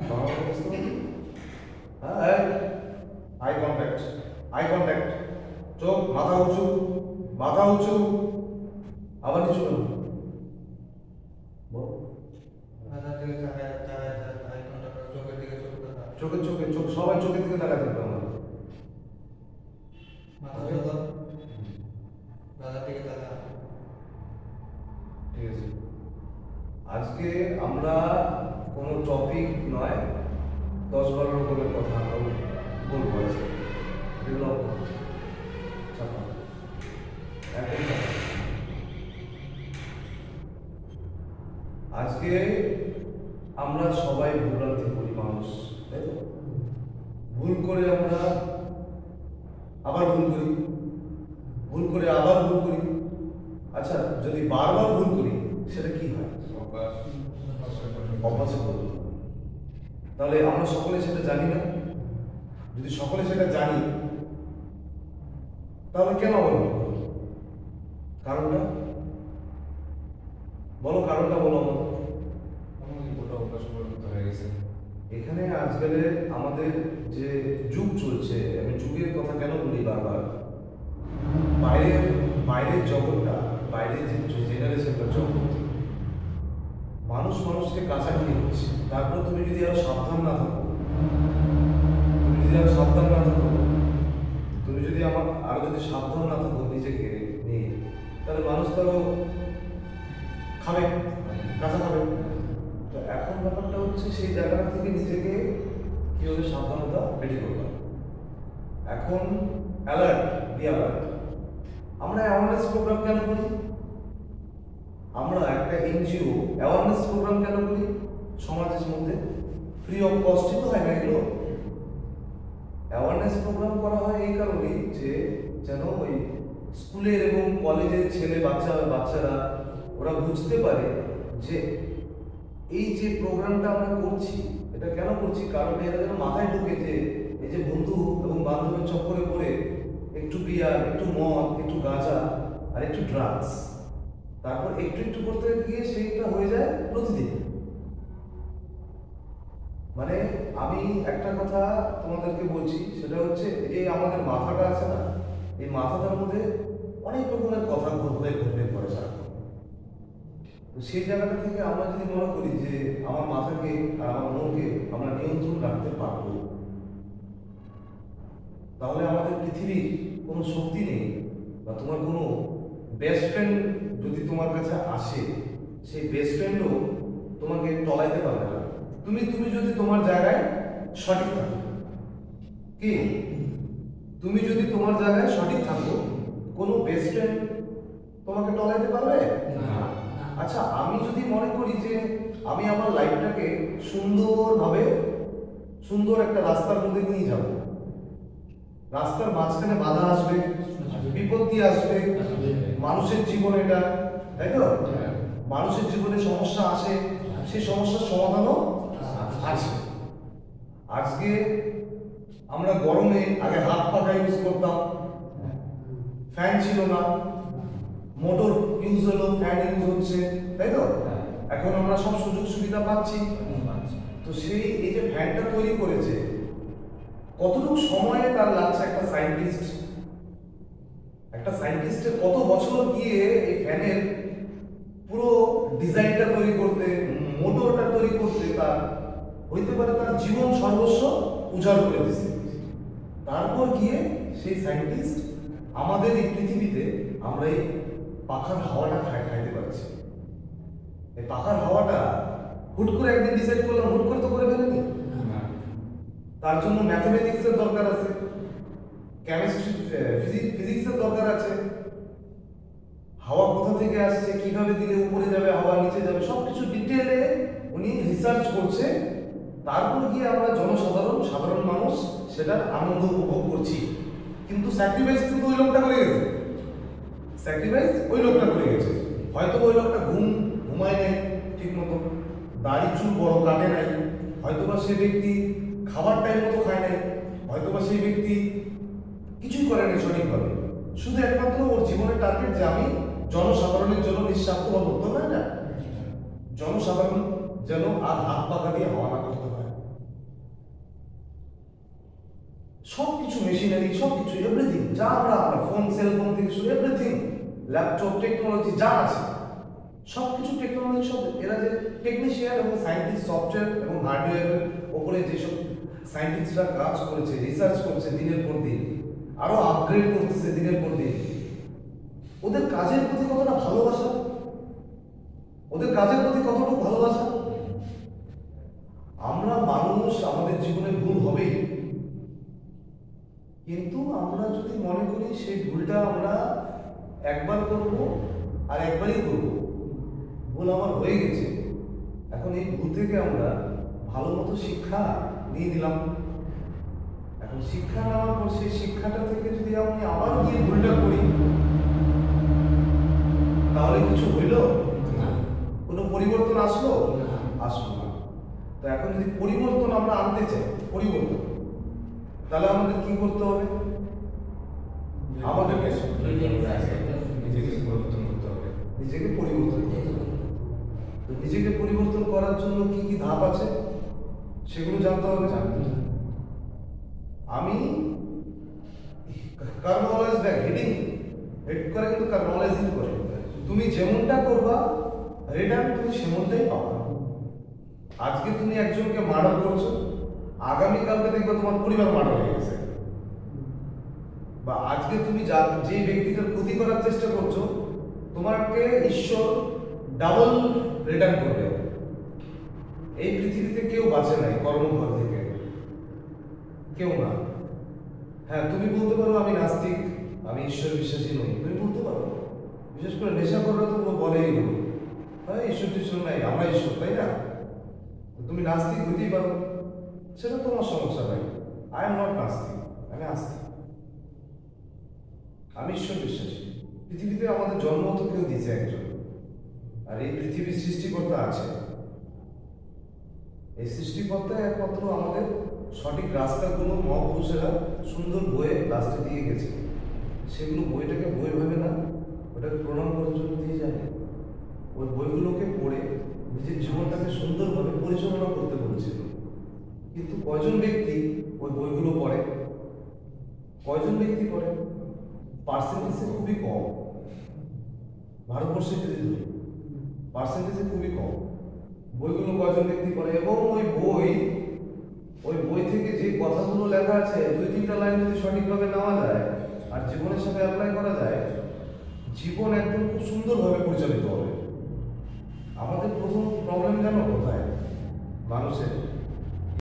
বাংলা বুঝতে পারি? হ্যাঁ, আই কন্ট্যাক্ট, আই কন্ট্যাক্ট, চোখ, মাথা উঁচু, মাথা উঁচু, আবার কিছু না। বল। চোখে চোখে চোখ, সবাই চোখের দিকে তাকাতে হবে আমরা। ঠিক আছে, আজকে আমরা কোনো টপিক নয়, 10-12 রকমের কথা আমরা বলবো আজকে। এগুলো চাপা, একদম চাপা। আজকে আমরা সবাই ভুলভ্রান্তি করি মানুষ, তাই তো? ভুল করে আমরা আবার ভুল করি, ভুল করে আবার ভুল করি। আচ্ছা, যদি বারবার ভুল করি সেটা কি হয়? অভ্যাসে পরিণত হয়। তাহলে আমরা সকলে সেটা জানি না। যদি সকলে সেটা জানি তাহলে কেন আবার ভুল করি? কারণটা বলো, কারণটা বলো আমাকে। এখানে আজকালের আমাদের যে যুগ চলছে, আমি যুগের কথা কেন বলি বারবার, বাইরের বাইরের জগৎটা, বাইরের যে জেনারেশনটা জগৎ, মানুষ মানুষকে কাছাকাছি হচ্ছে। তারপর তুমি যদি আরো সাবধান না থাকো, তুমি যদি আরো সাবধান না থাকো, তুমি যদি আরো যদি সাবধান না থাকো নিজেকে নিয়ে, তাহলে মানুষ তারও খাবে, কাঁচা খাবে। তো এখন ব্যাপারটা হচ্ছে সেই জায়গাটা থেকে নিজেকে কীভাবে সাবধানতা রেডি করবে। এখন অ্যালার্ট, বি অ্যালার্ট। আমরা অ্যাওয়ারনেস প্রোগ্রাম কেন করি? আমরা একটা এনজিও অ্যাওয়ারনেস প্রোগ্রাম কেন করি সমাজের মধ্যে? ফ্রি অফ কস্টই তো হয় না এগুলো। অ্যাওয়ারনেস প্রোগ্রাম করা হয় এই কারণেই যে যেন ওই স্কুলের এবং কলেজের ছেলে বাচ্চারা ওরা বুঝতে পারে যে এই যে প্রোগ্রামটা আমরা করছি এটা কেন করছি, কারণ এরা যেন মাথায় ঢুকে যে এই যে বন্ধু এবং বান্ধবের চক্করে পড়ে একটু বিয়ার, একটু মদ, একটু গাঁজা আর একটু ড্রাগস, তারপর একটু একটু করতে গিয়ে সেইটা হয়ে যায় প্রতিদিন। মানে আমি একটা কথা তোমাদেরকে বলছি, সেটা হচ্ছে এই আমাদের মাথাটা আছে না, এই মাথাটার মধ্যে অনেক রকমের কথা ঘুরবে করে সারাক্ষণ। তো সেই জায়গাটা থেকে আমরা যদি মনে করি যে আমার মাথাকে আর আমার মনকে আমরা নিয়ন্ত্রণ রাখতে পারবো, তাহলে আমাদের পৃথিবীর কোনো শক্তি নেই, বা তোমার কোনো বেস্ট ফ্রেন্ড যদি তোমার কাছে আসে, সেই বেস্ট ফ্রেন্ডও তোমাকে টলাইতে পারবে না। তুমি যদি তোমার জায়গায় সঠিক থাকো, কি তুমি যদি তোমার জায়গায় সঠিক থাকো, কোনো বেস্ট ফ্রেন্ড তোমাকে টলাইতে পারবে না। আচ্ছা, আমি যদি মনে করি যে আমি আমার লাইফটাকে সুন্দরভাবে সুন্দর একটা রাস্তার মধ্যে নিয়ে যাব, রাস্তার মাঝখানে বাধা আসবে, বিপত্তি আসবে, মানুষের জীবনে এটা, তাই তো? মানুষের জীবনে সমস্যা আসে, সেই সমস্যার সমাধানও আছে। আজকে আমরা গরমে আগে হাত পাখা ইউজ করতাম, ফ্যান ছিল না, মোটর ইউজ হলো, ফ্যান ইউজ হচ্ছে, তাই তো? এখন আমরা সব সুযোগ সুবিধা পাচ্ছি। তো সেই এই যে ফ্যানটা তৈরি করেছে, কতটুকু সময়ে তার লাগছে একটা সায়েন্টিস্টের কত বছর গিয়ে এই ফ্যানের পুরো ডিজাইনটা তৈরি করতে, মোটরটা তৈরি করতে, তার হইতে পারে তার জীবন সর্বস্ব উজাড় করে দিছে। তারপর গিয়ে সেই সায়েন্টিস্ট আমাদের এই পৃথিবীতে আমরা এই পাখার হাওয়াটা খাইতে পারছি। এই পাখার হাওয়াটা হুট করে একদিন ডিসাইড করলাম, হুট করে তো করে ফেলেনি। তার জন্য ম্যাথমেটিক্সের দরকার আছে, কেমিস্ট্রি, ফিজিক্সের দরকার আছে। হাওয়া কোথা থেকে আসছে, কিভাবে দিলে উপরে যাবে, হাওয়া নিচে যাবে, সবকিছু ডিটেলে উনি রিসার্চ করছে। তারপর গিয়ে আমরা সাধারণ মানুষ সেটার আনন্দ উপভোগ করছি। কিন্তু স্যাক্রিফাইস কিন্তু ওই লোকটা করে গেছে, হয়তো ওই লোকটা ঘুমায় নাই ঠিক মতো, দাড়ি চুল বড় কাটে নাই, হয়তোবা সে ব্যক্তি খাবার টাইম মতো খায় নাই, হয়তোবা সেই ব্যক্তি কিছুই করে নাই সঠিকভাবে। শুধু একমাত্র ওর জীবনের টার্গেট যে আমি জনসাধারণের জন্য নিঃস্বার্থ হবো, তো না, জনসাধারণ যেন আর হাত পাখা দিয়ে হাওয়া না করতে হয়। মেশিনারি সব কিছু এভরিথিং যা আমরা আপনার ফোন সেলফোন থেকে শুরু এভরিথিং ল্যাপটপ টেকনোলজি যা আছে সব কিছু টেকনোলজি সব এরা যে টেকনিশিয়ান এবং সায়েন্টিস্ট সফটওয়্যার এবং হার্ডওয়্যারের ওপরে যেসব সায়েন্টিস্টরা কাজ করেছে রিসার্চ করছে দিনের পর দিন আরো আপগ্রেড করতেছে দিনের পর দিন ওদের কাজের প্রতি কতটা ভালোবাসা ওদের কাজের প্রতি কতটুকু ভালোবাসা আমরা মানুষ আমাদের জীবনে ভুল হবেই কিন্তু আমরা যদি মনে করি সেই ভুলটা আমরা একবার করব আর একবারই করব ভুল আমার হয়ে গেছে এখন এই ভুল থেকে আমরা ভালো মতো শিক্ষা নিয়ে নিলাম এখন শিক্ষা নেওয়ার পর সেই শিক্ষাটা থেকে যদি আমি আবার গিয়ে ভুলটা করি তাহলে কিছু হইল কোনো পরিবর্তন আসলো আসলো না তো এখন যদি পরিবর্তন আমরা আনতে চাই পরিবর্তন তাহলে আমাদের কি করতে হবে আমাদেরকে নিজেকে পরিবর্তন করতে হবে নিজেকে পরিবর্তন করতে হবে তো নিজেকে পরিবর্তন করার জন্য কি কি ধাপ আছে সেগুলো জানতে হবে আমি কার্নলেজ ব্যাক হেডিং হেড করে কিন্তু কার্নলেজিং করে তুমি যেমনটা করবা রিটার্ন তুমি সেমনটাই পাবা আজকে তুমি একজনকে মার্ডার করছো আগামীকালকে দেখবে তোমার পরিবার মার্ডার হয়ে গেছে বা আজকে তুমি যে ব্যক্তিটার ক্ষতি করার চেষ্টা করছো তোমাকে ঈশ্বর ডাবল রিটার্ন করবে এই পৃথিবীতে কেউ বাঁচে নাই কর্মফল থেকে কেউ না হ্যাঁ তুমি বলতে পারো আমি নাস্তিক আমি ঈশ্বর বিশ্বাসী নই তুমি বলতে পারো বিশেষ করে নেশা করলে তো বলেই হ্যাঁ ঈশ্বর টিশ্বর নাই আমরা ঈশ্বর তাই না তুমি নাস্তিক হইতেই পারো সেটা তোমার সমস্যা নাই আই এম নট নাস্তিক আমি আস্তিক আমি ঈশ্বর বিশ্বাসী পৃথিবীতে আমাদের জন্ম তো কেউ দিয়েছে একজন আর এই পৃথিবীর সৃষ্টিকর্তা আছে এই সৃষ্টিকর্তা একমাত্র আমাদের সঠিক রাস্তাগুলো মহাপুরুষেরা সুন্দর বইয়ে লাস্টে দিয়ে গেছে সেগুলো বইটাকে বই ভাবে না ওটাকে প্রণাম করার জন্য দিয়ে যায় ওই বইগুলোকে পড়ে নিজের জীবনটাকে সুন্দরভাবে পরিচালনা করতে বলেছিল কিন্তু কয়জন ব্যক্তি ওই বইগুলো পড়ে কয়জন ব্যক্তি পড়ে পার্সেন্টেজে খুবই কম ভারতবর্ষে যদি ধরি পার্সেন্টেজে খুবই কম বইগুলো কয়জন ব্যক্তি পড়ে এবং ওই বই থেকে যে কথাগুলো লেখা আছে 2-3টা লাইন যদি সঠিকভাবে নেওয়া যায় আর জীবনের সাথে অ্যাপ্লাই করা যায় জীবন একদম খুব সুন্দরভাবে পরিচালিত হবে আমাদের প্রথম প্রবলেম জানো কোথায় মানুষের